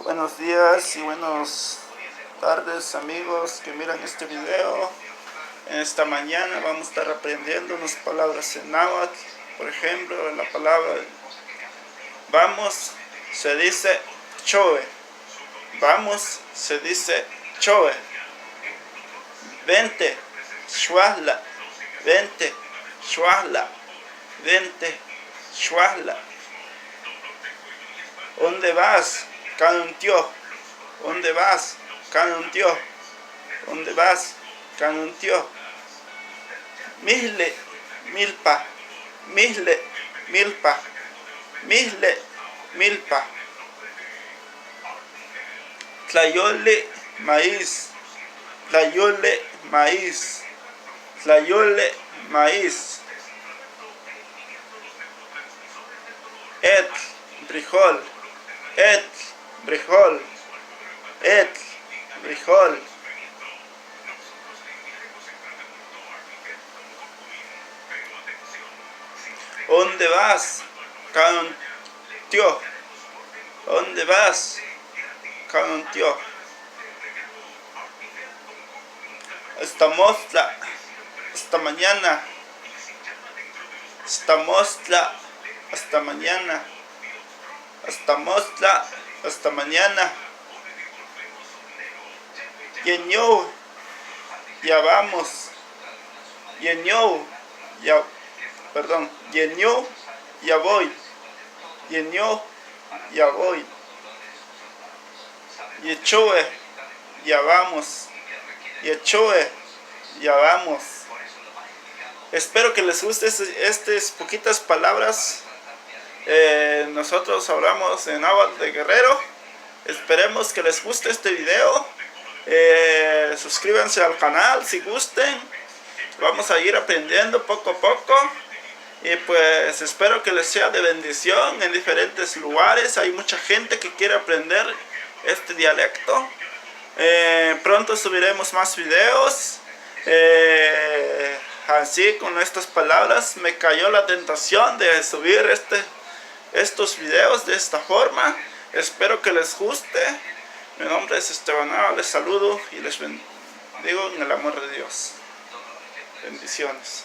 Buenos días y buenas tardes, amigos que miran este video. En esta mañana vamos a estar aprendiendo unas palabras en náhuatl. Por ejemplo, la palabra vamos se dice choe. Vamos se dice choe. Vente, shuahla. Vente, shuahla. Vente, shuahla. ¿Dónde vas? Canuntio. ¿Dónde vas? Canuntio. ¿Dónde vas? Canuntio. Misle, milpa. Misle, milpa. Misle, milpa. Tlayole, maíz. Tlayole, maíz. Tlayole, maíz. Etl, frijol. Etl, frijol. Etl, frijol. ¿Dónde vas? Canuntio. ¿Dónde vas? Canuntio. Estamostla. Hasta mañana. Estamostla. Hasta mañana. Estamostla. Hasta mañana. Yeñou. Ya vamos. Yeñou. Ya. Perdón. Yeñou. Ya voy. Yeñou. Ya voy. Yechoe. Ya vamos. Yechoe. Ya vamos. Espero que les guste estas poquitas palabras. Nosotros hablamos en náhuatl de Guerrero. Esperemos que les guste este video. Suscríbanse al canal si gusten. Vamos a ir aprendiendo poco a poco. Y pues espero que les sea de bendición en diferentes lugares. Hay mucha gente que quiere aprender este dialecto. Pronto subiremos más videos. Así con estas palabras me cayó la tentación de subir estos videos de esta forma. Espero que les guste. Mi nombre es Esteban, les saludo y les bendigo en el amor de Dios. Bendiciones.